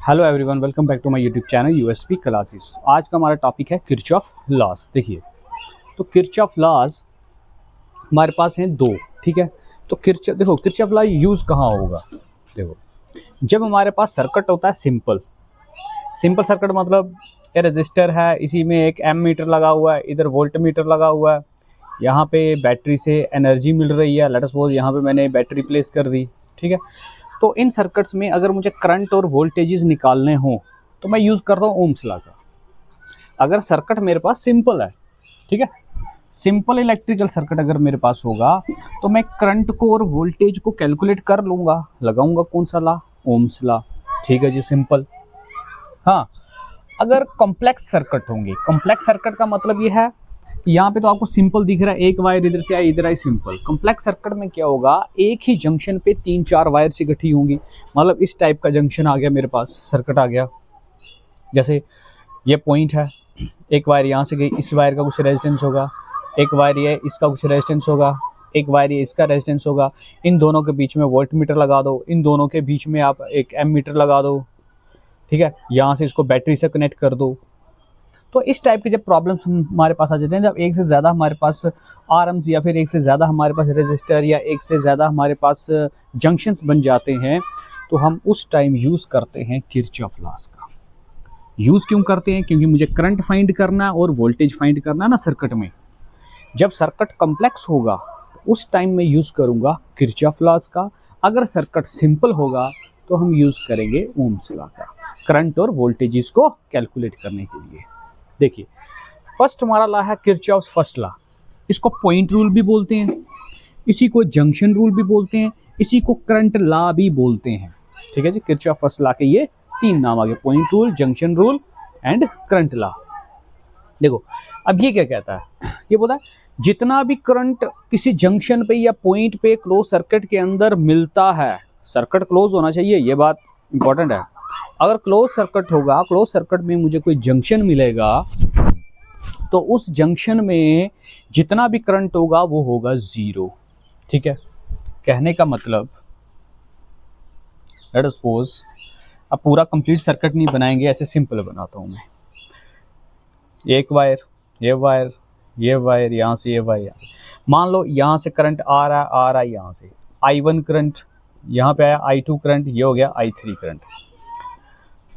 Hello everyone, welcome back to my YouTube channel USP classes. आज का हमारा topic है किरचॉफ लॉज। देखिए, तो किरचॉफ लॉज हमारे पास हैं दो, ठीक है। तो किरचॉफ लॉ यूज़ कहाँ होगा? देखो, जब हमारे पास सर्किट होता है सिंपल सर्किट, मतलब ये रजिस्टर है, इसी में एक एम मीटर लगा हुआ है, इधर वोल्ट मीटर लगा हुआ है, यहाँ पे बैटरी से एनर्जी मिल रही है। लेट अस सपोज यहाँ पे मैंने बैटरी प्लेस कर दी, ठीक है। तो इन सर्किट्स में अगर मुझे करंट और वोल्टेजेस निकालने हों तो मैं यूज़ कर रहा हूँ ओम्स लॉ का। अगर सर्किट मेरे पास सिंपल है, ठीक है, सिंपल इलेक्ट्रिकल सर्किट अगर मेरे पास होगा तो मैं करंट को और वोल्टेज को कैलकुलेट कर लूँगा, लगाऊंगा कौन सा लॉ? ओम्स लॉ, ठीक है जी, सिंपल। हाँ, अगर कॉम्प्लेक्स सर्किट होंगे, कॉम्प्लेक्स सर्किट का मतलब ये है, यहाँ पे तो आपको सिंपल दिख रहा है, एक वायर इधर से आई इधर आई, सिंपल। कॉम्प्लेक्स सर्किट में क्या होगा, एक ही जंक्शन पे 3-4 वायर से इकट्ठी होंगी। मतलब इस टाइप का जंक्शन आ गया मेरे पास, सर्किट आ गया। जैसे ये पॉइंट है, एक वायर यहाँ से गई, इस वायर का कुछ रेजिस्टेंस होगा, एक वायर ये इसका कुछ रेजिस्टेंस होगा, एक वायर ये इसका रेजिस्टेंस होगा। इन दोनों के बीच में वोल्ट मीटर लगा दो, इन दोनों के बीच में आप एक एम मीटर लगा दो, ठीक है। यहाँ से इसको बैटरी से कनेक्ट कर दो। तो इस टाइप के जब प्रॉब्लम्स हमारे पास आ जाते हैं, जब एक से ज़्यादा हमारे पास आर्म्स या फिर एक से ज़्यादा हमारे पास रेजिस्टर या एक से ज़्यादा हमारे पास जंक्शंस बन जाते हैं, तो हम उस टाइम यूज़ करते हैं किरचॉफ लॉज का। यूज़ क्यों करते हैं? क्योंकि मुझे करंट फाइंड करना और वोल्टेज फाइंड करना ना सर्किट में। जब सर्किट कॉम्प्लेक्स होगा तो उस टाइम मैं यूज़ करूँगा किरचॉफ लॉज का। अगर सर्किट सिंपल होगा तो हम यूज़ करेंगे ओम्स लॉ का, करंट और वोल्टेजेस को कैलकुलेट करने के लिए। देखिए, फर्स्ट हमारा लॉ है किरचॉफ्स फर्स्ट लॉ। इसको पॉइंट रूल भी बोलते हैं, इसी को जंक्शन रूल भी बोलते हैं, इसी को करंट लॉ भी बोलते हैं, ठीक है जी। किरचॉफ फर्स्ट लॉ के ये 3 नाम आ गए, point rule, junction rule and current law. देखो, अब ये क्या कहता है, ये बोलता है जितना भी करंट किसी जंक्शन पे या पॉइंट पे क्लोज सर्किट के अंदर मिलता है, सर्किट क्लोज होना चाहिए, ये बात इंपॉर्टेंट है। अगर क्लोज सर्किट होगा, क्लोज सर्किट में मुझे कोई जंक्शन मिलेगा, तो उस जंक्शन में जितना भी करंट होगा वो होगा 0, ठीक है। कहने का मतलब, लेट अस सपोज, अब पूरा कंप्लीट सर्किट नहीं बनाएंगे, ऐसे सिंपल बनाता हूं मैं। एक वायर, ये वायर, ये वायर, यहाँ से ये वायर, मान लो यहाँ से करंट आ रहा है यहाँ से I1 करंट, यहाँ पे आया I2 करंट, ये हो गया I3 करंट।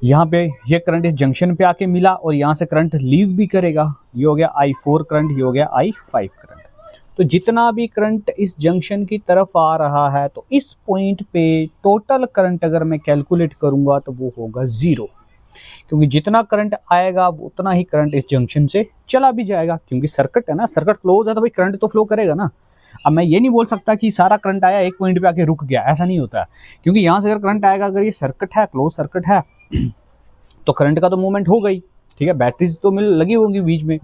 यहाँ पे ये करंट इस जंक्शन पे आके मिला और यहाँ से करंट लीव भी करेगा, ये हो गया I4 करंट, ये हो गया I5 करंट। तो जितना भी करंट इस जंक्शन की तरफ आ रहा है, तो इस पॉइंट पे टोटल करंट अगर मैं कैलकुलेट करूंगा तो वो होगा 0, क्योंकि जितना करंट आएगा उतना ही करंट इस जंक्शन से चला भी जाएगा, क्योंकि सर्किट है ना, सर्किट क्लोज है तो भाई करंट तो फ्लो करेगा ना। अब मैं ये नहीं बोल सकता कि सारा करंट आया एक पॉइंट पे आके रुक गया, ऐसा नहीं होता है, क्योंकि यहाँ से अगर करंट आएगा, अगर ये सर्किट है, क्लोज सर्किट है, तो करंट का तो मूवमेंट हो गई, ठीक है, बैटरीज तो लगी होंगी बीच में,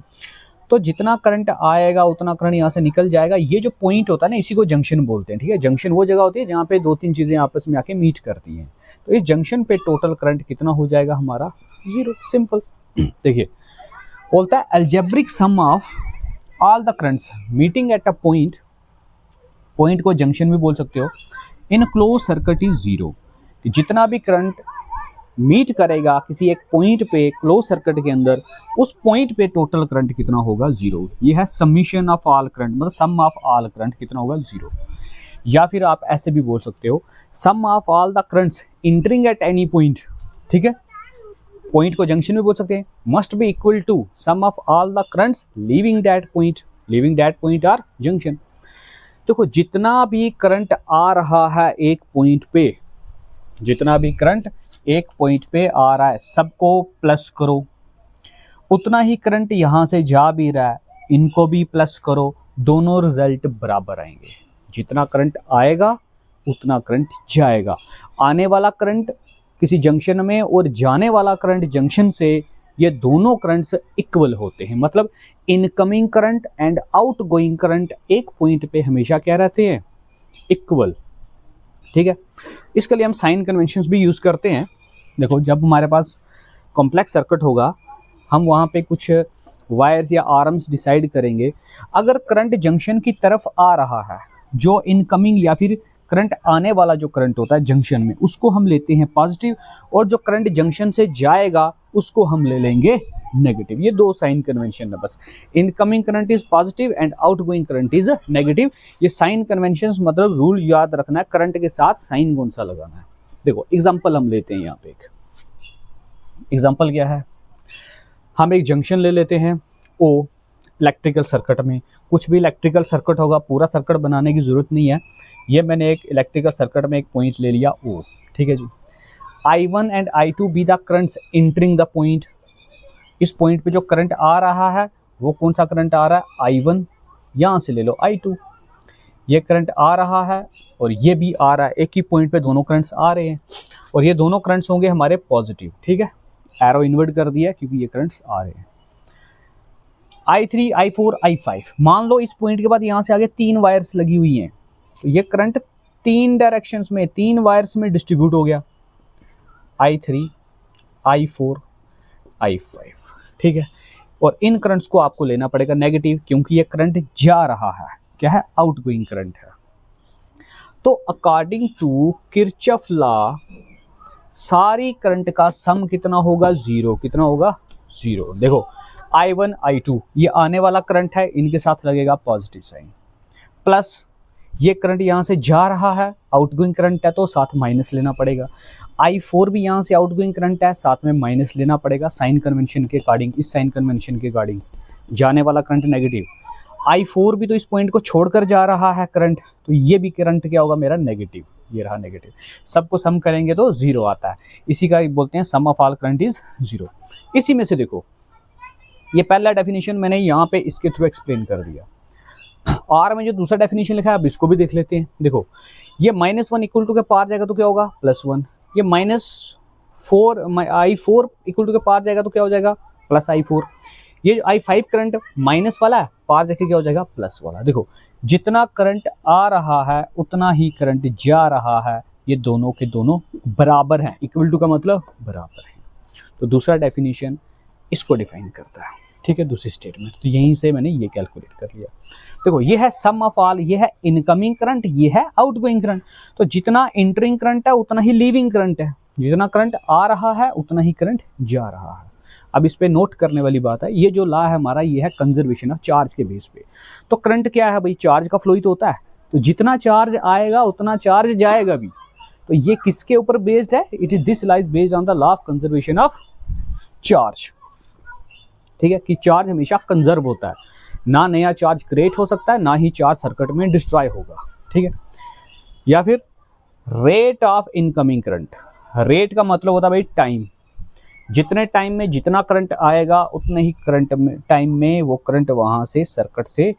तो जितना करंट आएगा उतना करंट यहाँ से निकल जाएगा। ये जो पॉइंट होता है ना, इसी को जंक्शन बोलते हैं, ठीक है। जंक्शन वो जगह होती है जहाँ पे 2-3 चीज़ें आपस में आके मीट करती हैं। तो इस जंक्शन पे टोटल करंट कितना हो जाएगा हमारा? 0, सिंपल। देखिए, बोलता है algebraic sum of all the currents meeting at a point, point को जंक्शन भी बोल सकते हो, इन क्लोज सर्किट इज 0। जितना भी करंट मीट करेगा किसी एक पॉइंट पे क्लोज सर्किट के अंदर, उस पॉइंट पे टोटल करंट कितना होगा? 0। ये है समीशन ऑफ ऑल करंट, मतलब सम ऑफ ऑल करंट कितना होगा? 0। या फिर आप ऐसे भी बोल सकते हो, sum of all the currents entering at any point, ठीक है। पॉइंट को जंक्शन भी बोल सकते हैं, must be equal to sum of all the currents leaving that point, leaving that point or junction. देखो, जितना भी करंट आ रहा है एक पॉइंट पे, जितना भी करंट एक पॉइंट पे आ रहा है, सबको प्लस करो। उतना ही करंट यहाँ से जा भी रहा है, इनको भी प्लस करो, दोनों रिजल्ट बराबर आएंगे। जितना करंट आएगा उतना करंट जाएगा। आने वाला करंट किसी जंक्शन में और जाने वाला करंट जंक्शन से, ये दोनों करंट्स इक्वल होते हैं। मतलब incoming current and outgoing current एक पॉइंट पे हमेशा क्या रहते हैं? इक्वल, ठीक है। इसके लिए हम साइन कन्वेंशंस भी यूज़ करते हैं। देखो, जब हमारे पास कॉम्प्लेक्स सर्किट होगा, हम वहाँ पे कुछ वायर्स या आर्म्स डिसाइड करेंगे। अगर करंट जंक्शन की तरफ आ रहा है, जो इनकमिंग या फिर करंट आने वाला जो करंट होता है जंक्शन में उसको हम लेते हैं पॉजिटिव, और जो करंट जंक्शन से जाएगा उसको हम ले लेंगे नेगेटिव। ये दो साइन कन्वेंशन है बस। Incoming current is positive and outgoing current is negative. ये साइन कन्वेंशंस मतलब रूल याद रखना है, करंट के साथ साइन कौन सा लगाना है। देखो एग्जांपल हम लेते हैं, यहाँ पे एक एग्जांपल क्या है, हम एक जंक्शन ले लेते हैं ओ, इलेक्ट्रिकल सर्किट में कुछ भी इलेक्ट्रिकल सर्किट होगा, पूरा सर्किट बनाने की जरूरत नहीं है। ये मैंने एक इलेक्ट्रिकल सर्किट में एक पॉइंट ले लिया ओ, ठीक है जी। I1 and I2 be the currents entering the point. इस पॉइंट पे जो करंट आ रहा है वो कौन सा करंट आ रहा है, I1, यहाँ से ले लो I2। ये करंट आ रहा है और ये भी आ रहा है, एक ही पॉइंट पे दोनों करंट्स आ रहे हैं, और ये दोनों करंट्स होंगे हमारे पॉजिटिव, ठीक है। एरो इन्वर्ट कर दिया क्योंकि ये करंट्स आ रहे हैं। I3, I4, I5, मान लो इस पॉइंट के बाद यहाँ से आगे 3 वायर्स लगी हुई हैं, तो ये करंट 3 डायरेक्शंस में 3 वायर्स में डिस्ट्रीब्यूट हो गया, I3, I4, I5, ठीक है। और इन करंट्स को आपको लेना पड़ेगा नेगेटिव, क्योंकि ये करंट जा रहा है, क्या है, आउटगोइंग करंट है। तो अकॉर्डिंग टू किरचॉफ लॉ सारी करंट का सम कितना होगा, जीरो। कितना होगा, जीरो। देखो I1, I2 ये आने वाला करंट है, इनके साथ लगेगा पॉजिटिव साइन, प्लस ये करंट यहाँ से जा रहा है, आउटगोइंग करंट है तो साथ माइनस लेना पड़ेगा। I4 भी यहाँ से आउटगोइंग करंट है, साथ में माइनस लेना पड़ेगा साइन कन्वेंशन के अकॉर्डिंग। इस साइन कन्वेंशन के अकॉर्डिंग जाने वाला करंट नेगेटिव, I4 भी तो इस पॉइंट को छोड़कर जा रहा है करंट, तो ये भी करंट क्या होगा मेरा, नेगेटिव। ये रहा नेगेटिव। सबको सम करेंगे तो जीरो आता है, इसी का बोलते हैं sum of all current is zero. इसी में से देखो ये पहला डेफिनेशन मैंने यहाँ पे इसके थ्रू एक्सप्लेन कर दिया। आर में जो दूसरा डेफिनेशन लिखा है अब इसको भी देख लेते हैं। देखो ये -1 इक्वल टू के पार जाएगा तो क्या होगा, +1। ये -4 I4 इक्वल टू के पार जाएगा तो क्या हो जाएगा, +I4। ये I5 करंट माइनस वाला है, पार जाके क्या हो जाएगा, प्लस वाला। देखो जितना करंट आ रहा है उतना ही करंट जा रहा है, ये दोनों के दोनों बराबर हैं। इक्वल टू का मतलब बराबर है। तो दूसरा डेफिनेशन इसको डिफाइन करता है, ठीक है, दूसरी स्टेटमेंट। तो यहीं से मैंने ये कैलकुलेट कर लिया। देखो ये है सम ऑफ ऑल, ये है इनकमिंग करंट, ये है आउटगोइंग करंट। तो जितना एंटरिंग करंट है उतना ही लीविंग करंट है, जितना करंट आ रहा है उतना ही करंट जा रहा है। अब इस पे नोट करने वाली बात है, ये जो लॉ है हमारा, ये है कंजर्वेशन ऑफ चार्ज के बेस पे। तो करंट क्या है भाई, चार्ज का फ्लो ही तो होता है, तो जितना चार्ज आएगा उतना चार्ज जाएगा भी। तो ये किसके ऊपर बेस्ड है, it is this law is based on the law of conservation of charge, ठीक है, कि चार्ज हमेशा कंजर्व होता है, ना नया चार्ज क्रिएट हो सकता है, ना ही चार्ज सर्किट में डिस्ट्रॉय होगा, ठीक है। या फिर rate of incoming current, rate का मतलब होता है भाई टाइम, जितने टाइम में जितना करंट आएगा उतने ही करंट में टाइम में वो करंट वहां से सर्किट से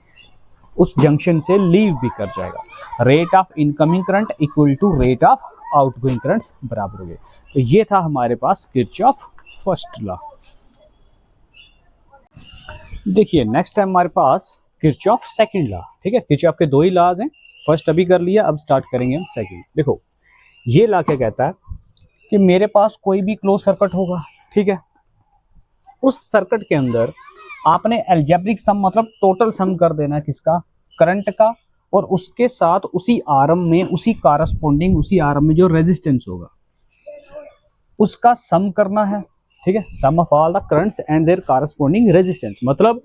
उस जंक्शन से लीव भी कर जाएगा। Rate of incoming current equal to rate of outgoing currents बराबर हो गए। तो ये था हमारे पास किरचॉफ फर्स्ट लॉ। देखिए नेक्स्ट है हमारे पास किरचॉफ सेकंड लॉ, ठीक है। किरचॉफ के दो ही लॉज हैं, फर्स्ट अभी कर लिया, अब स्टार्ट करेंगे हम सेकंड। देखो ये लॉ क्या कहता है कि मेरे पास कोई भी क्लोज सर्किट होगा, ठीक है, उस सर्किट के अंदर आपने अलजेब्रिक सम मतलब टोटल सम कर देना किसका, करंट का, और उसके साथ उसी आरम में, उसी कारस्पोंडिंग उसी आरम में जो रेजिस्टेंस होगा उसका सम करना है, ठीक है। Sum of all the currents and their corresponding resistance, मतलब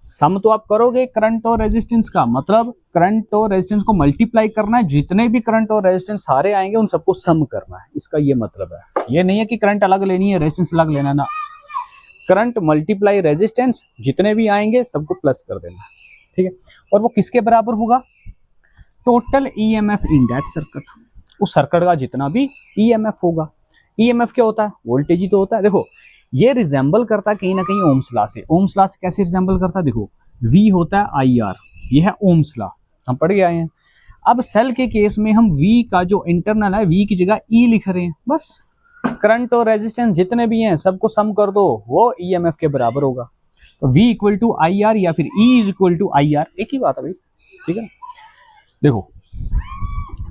सम तो आप करोगे करंट और रेजिस्टेंस का, मतलब करंट और रेजिस्टेंस को मल्टीप्लाई करना है, जितने भी करंट और रेजिस्टेंस सारे आएंगे उन सबको सम करना है, इसका ये मतलब है। ये नहीं है कि करंट अलग लेनी है रेजिस्टेंस अलग लेना, ना, करंट मल्टीप्लाई रेजिस्टेंस, जितने भी आएंगे सबको प्लस कर देना, ठीक है। और वो किसके बराबर होगा, total EMF in that circuit, उस सर्किट का जितना भी ईएमएफ होगा। ईएमएफ क्या होता है, वोल्टेज ही तो होता है। देखो ये रिजेंबल करता है कहीं ना कहीं ओम्स लॉ से। ओम्स लॉ से कैसे रिजेंबल करता है, देखो V होता है IR, ये है ओम्स लॉ, हम पढ़ के आए हैं। अब सेल के केस में हम V का जो इंटरनल है V की जगह E लिख रहे हैं, बस करंट और रेजिस्टेंस जितने भी हैं सबको सम कर दो, वो ईएमएफ के बराबर होगा। तो V इक्वल टू IR या फिर E is equal to IR, एक ही बात है भाई, ठीक है। देखो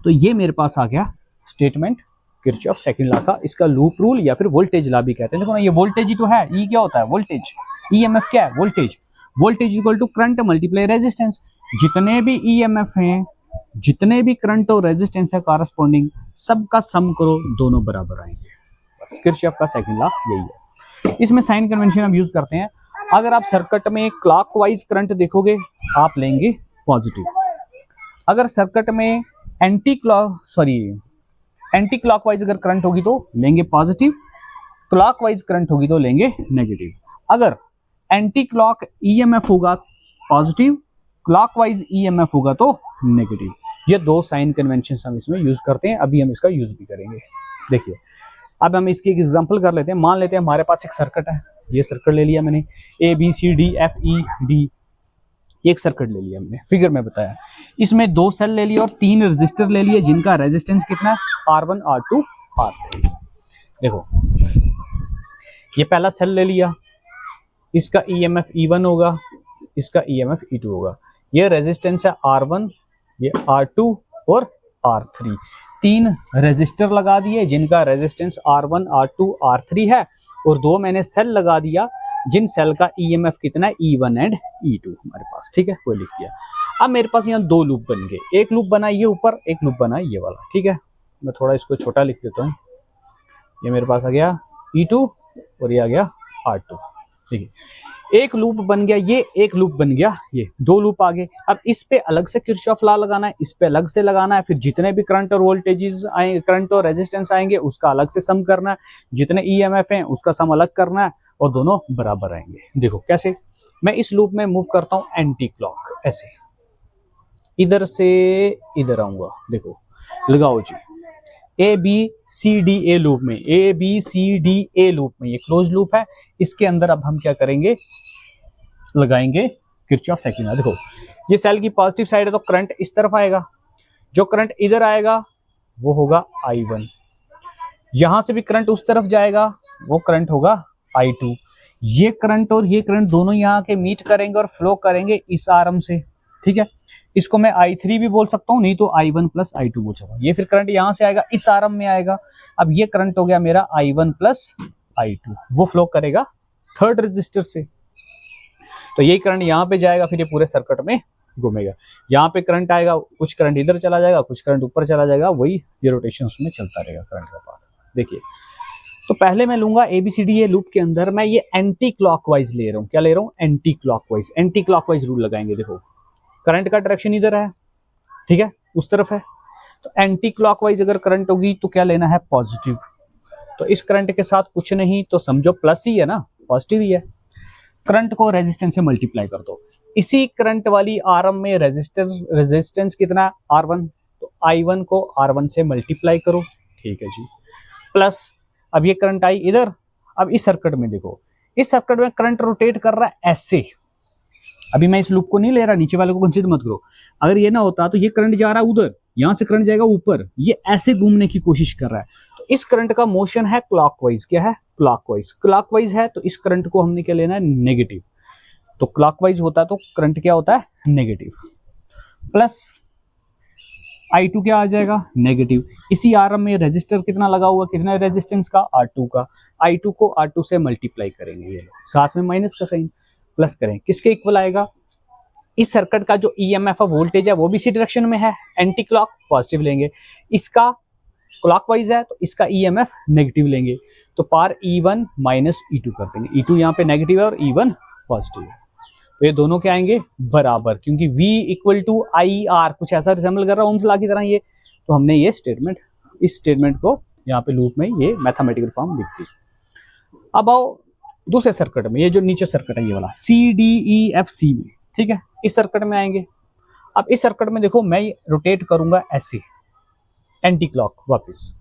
तो ये मेरे पास आ गया स्टेटमेंट किरचॉफ सेकंड लॉ का, इसका लूप रूल या फिर वोल्टेज लॉ भी कहते हैं। देखो ना ये वोल्टेज ही तो है, E क्या होता है, वोल्टेज, ईएमएफ क्या है, voltage. Voltage equal to current multiply resistance, जितने भी ईएमएफ हैं जितने भी करंट और रेजिस्टेंस है कॉरस्पॉन्डिंग, सबका सम करो, दोनों बराबर आएंगे। बस किरचॉफ का सेकंड लॉ यही है। इसमें साइन कन्वेंशन हम यूज करते हैं। अगर आप सर्किट में क्लॉकवाइज करंट देखोगे आप लेंगे पॉजिटिव, अगर सर्किट में एंटी क्लॉकवाइज अगर करंट होगी तो लेंगे पॉजिटिव, क्लॉकवाइज करंट होगी तो लेंगे नेगेटिव। अगर एंटी क्लॉक ईएमएफ होगा पॉजिटिव, क्लॉकवाइज ईएमएफ होगा तो नेगेटिव। ये दो साइन कन्वेंशन हम इसमें यूज करते हैं, अभी हम इसका यूज भी करेंगे। देखिए अब हम इसकी एक एग्जांपल कर लेते हैं। मान लेते हैं हमारे पास एक सर्किट है, ये सर्किट ले लिया मैंने, A B C D F E D, एक सर्किट ले लिया मैंने, फिगर में बताया। इसमें 2 सेल ले लिए और 3 रेजिस्टर ले लिए जिनका रेजिस्टेंस कितना है, R1 R2 R3। देखो ये पहला सेल ले लिया, इसका EMF E1 होगा, इसका EMF E2 होगा। ये रेजिस्टेंस है R1, ये R2 और R3। 3 रेजिस्टर लगा दिए जिनका रेजिस्टेंस R1 R2 R3 है, और 2 मैंने सेल लगा दिया जिन सेल का EMF कितना है, E1 एंड E2 हमारे पास। ठीक है, कोई लिख दिया। अब मेरे पास यहाँ 2 लूप बन गए, एक लूप बना ये ऊपर, एक लूप बना ये वाला। ठीक है, मैं थोड़ा इसको छोटा लिख देता हूँ। ये मेरे पास आ गया E2 और ये आ गया R2। ठीक है, एक लूप बन गया ये, एक लूप बन गया ये, 2 लूप आ गए। अब इस पे अलग से किरचॉफ लॉ लगाना है, इस पे अलग से लगाना है, फिर जितने भी करंट और वोल्टेजेस आए, करंट और रेजिस्टेंस आएंगे उसका अलग से सम करना है, जितने EMF हैं उसका सम अलग करना है, और दोनों बराबर आएंगे। देखो कैसे, मैं इस लूप में मूव करता हूं एंटी क्लॉक, ऐसे इधर से इधर आऊंगा। देखो लगाओ जी, A B C D A loop में, A B C D A loop में, ये क्लोज लूप है। इसके अंदर अब हम क्या करेंगे, लगाएंगे किरचॉफ सेकंड लॉ। देखो ये सेल की पॉजिटिव साइड है तो करंट इस तरफ आएगा, जो करंट इधर आएगा वो होगा I1, यहां से भी करंट उस तरफ जाएगा वो करंट होगा I2। ये करंट और ये करंट दोनों यहाँ के मीट करेंगे और फ्लो करेंगे इस आर्म से। ठीक है, इसको मैं I3 भी बोल सकता हूँ, नहीं तो I1 प्लस I2 बोल सकता हूँ। ये फिर करंट यहाँ से आएगा इस आर्म में आएगा। अब ये करंट हो गया मेरा I1 प्लस I2, वो फ्लो करेगा 3rd रजिस्टर से, तो यही करंट यहाँ पे जाएगा, फिर ये पूरे सर्किट में घूमेगा। यहाँ पे करंट आएगा, कुछ करंट इधर चला जाएगा, कुछ करंट ऊपर चला जाएगा, वही ये रोटेशन उसमें चलता रहेगा करंट का पाथ। देखिए तो पहले मैं लूंगा ABCDE लूप के अंदर मैं ये एंटी क्लॉकवाइज ले रहा हूँ। क्या ले रहा हूँ, anti clockwise. Anti clockwise rule लगाएंगे। देखो करंट का डायरेक्शन इधर है, ठीक है, उस तरफ है, तो एंटी क्लॉकवाइज अगर करंट होगी तो क्या लेना है, पॉजिटिव। तो इस करंट के साथ कुछ नहीं तो समझो प्लस ही है ना, पॉजिटिव ही है। करंट को रेजिस्टेंस से मल्टीप्लाई कर दो। इसी करंट वाली आर्म में रेजिस्टेंस कितना है, R1, तो I1 को R1 से मल्टीप्लाई करो। ठीक है जी, प्लस अब ये करंट आई इधर। अब इस सर्किट में देखो, इस सर्किट में करंट रोटेट कर रहा है ऐसे। अभी मैं इस लूप को नहीं ले रहा, नीचे वाले को कंसीडर मत करो। अगर ये ना होता तो ये करंट जा रहा है उधर, यहां से करंट जाएगा ऊपर, ये ऐसे घूमने की कोशिश कर रहा है। तो इस करंट का मोशन है क्लॉकवाइज। क्या है, क्लॉकवाइज। क्लॉकवाइज है तो इस करंट को हमने क्या लेना है, नेगेटिव। तो क्लॉकवाइज होता है तो करंट क्या होता है, नेगेटिव। प्लस I2 क्या आ जाएगा, नेगेटिव। इसी आर्म में रेजिस्टर कितना लगा हुआ, कितना रेजिस्टेंस का, R2 का। I2 को R2 से मल्टीप्लाई करेंगे, ये साथ में माइनस का साइन, प्लस करें, किसके इक्वल आएगा, इस सर्किट का जो EMF वोल्टेज है वो भी इसी डायरेक्शन में है, एंटी क्लॉक पॉजिटिव लेंगे। इसका क्लॉकवाइज है तो इसका EMF नेगेटिव लेंगे, तो पार E1 माइनस E2 कर देंगे। E2 यहाँ पे नेगेटिव है और E1 पॉजिटिव है, तो ये दोनों क्या आएंगे, बराबर, क्योंकि V इक्वल टू IR कुछ ऐसा रिसेंबल कर रहा है ओम्स लॉ की तरह ये। तो हमने ये स्टेटमेंट, इस स्टेटमेंट को यहाँ पे लूप में ये मैथमेटिकल फॉर्म लिख दी। अब आओ दूसरे सर्किट में, ये जो नीचे सर्किट है ये वाला CDEFC में, ठीक है, इस सर्किट में आएंगे। अब इस सर्किट में देखो मैं रोटेट करूंगा ऐसे एंटी क्लॉक वापस।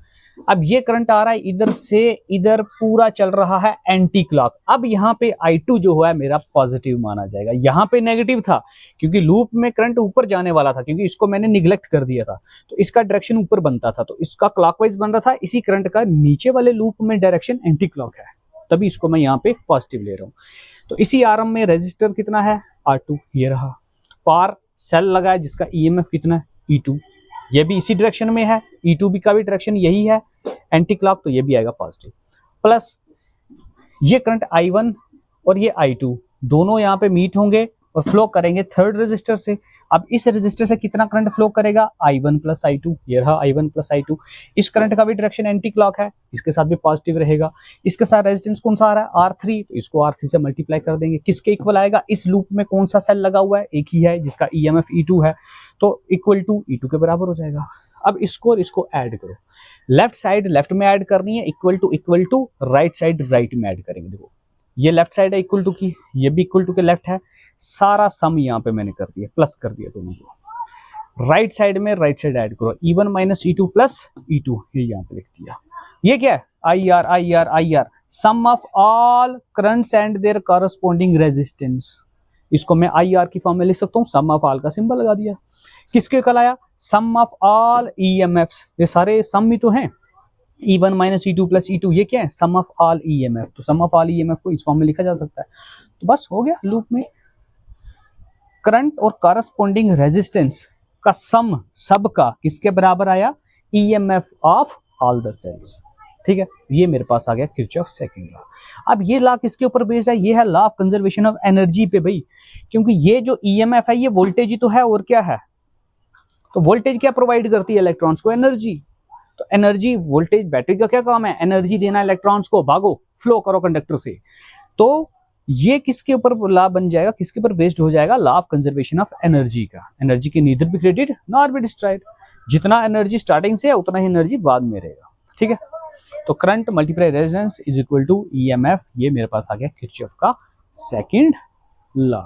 अब ये करंट आ रहा है इधर से इधर, पूरा चल रहा है एंटी क्लॉक। अब यहाँ पे I2 जो है मेरा पॉजिटिव माना जाएगा, यहाँ पे नेगेटिव था क्योंकि लूप में करंट ऊपर जाने वाला था, क्योंकि इसको मैंने निगलेक्ट कर दिया था, तो इसका डायरेक्शन ऊपर बनता था, तो इसका क्लॉकवाइज बन रहा था। इसी करंट का नीचे वाले लूप में डायरेक्शन एंटी क्लॉक है, तभी इसको मैं यहाँ पे पॉजिटिव ले रहा हूँ। तो इसी आर्म में रेजिस्टर कितना है, R2, ये रहा। पार सेल लगा है जिसका EMF कितना है, E2, ये भी इसी डायरेक्शन में है, E2 भी का भी डायरेक्शन यही है, एंटी क्लॉक, तो ये भी आएगा पॉजिटिव। प्लस ये करंट I1 और ये I2 दोनों यहाँ पे मीट होंगे और फ्लो करेंगे थर्ड रेजिस्टर से। अब इस रेजिस्टर से कितना करंट फ्लो करेगा, I1 प्लस I2, ये रहा I1 प्लस I2। इस करंट का भी डायरेक्शन एंटी क्लॉक है, इसके साथ भी पॉजिटिव रहेगा। इसके साथ रेजिस्टेंस कौन सा आ रहा है, R3, तो इसको R3 से मल्टीप्लाई कर देंगे। किसके इक्वल आएगा, इस लूप में कौन सा सेल लगा हुआ है, एक ही है जिसका EMF E2 है, तो इक्वल टू E2 के बराबर हो जाएगा। अब इसको और इसको ऐड करो, लेफ्ट साइड लेफ्ट में ऐड करनी है, equal to right side right में ऐड करेंगे। देखो ये लेफ्ट साइड है इक्वल टू की, ये भी इक्वल टू के लेफ्ट है, सारा सम यहाँ पे मैंने कर दिया, प्लस कर दिया दोनों को। राइट साइड में राइट साइड ऐड करो, E1 minus E2 plus E2, ये यहाँ पे लिख दिया। ये क्या है, IR, sum of all currents and their corresponding resistance. इसको मैं IR की फॉर्म में लिख सकता हूँ, सम ऑफ ऑल का सिंबल लगा दिया। किसके कल आया, सम ऑफ ऑल EMFs, ये सारे सम ही तो हैं, E1 minus E2 plus E2, ये क्या है, सम ऑफ ऑल EMF। तो सम ऑफ ऑल EMF को इस फॉर्म में लिखा जा सकता है। तो बस हो गया, लूप में करंट और कॉरस्पॉन्डिंग रेजिस्टेंस का सम सबका किसके बराबर आया, EMF of all the cells. ठीक है, ये मेरे पास आ गया किरचॉफ सेकंड लॉ। अब ये लॉ किसके ऊपर बेस्ड है, ये है law of conservation of energy पे भाई, क्योंकि ये जो EMF है ये वोल्टेज ही तो है, और क्या है, तो वोल्टेज क्या प्रोवाइड करती है, इलेक्ट्रॉन्स को एनर्जी। तो एनर्जी, वोल्टेज, बैटरी का क्या काम है, एनर्जी देना इलेक्ट्रॉन्स को, भागो फ्लो करो कंडक्टर से। तो ये किसके ऊपर लॉ बन जाएगा, किसके ऊपर बेस्ड हो जाएगा, law of conservation of energy का। एनर्जी की neither be created nor be destroyed, जितना एनर्जी स्टार्टिंग से है उतना ही एनर्जी बाद में रहेगा। ठीक है, तो current multiply resistance is equal to EMF, ये मेरे पास आ गया किरचॉफ का सेकंड लॉ।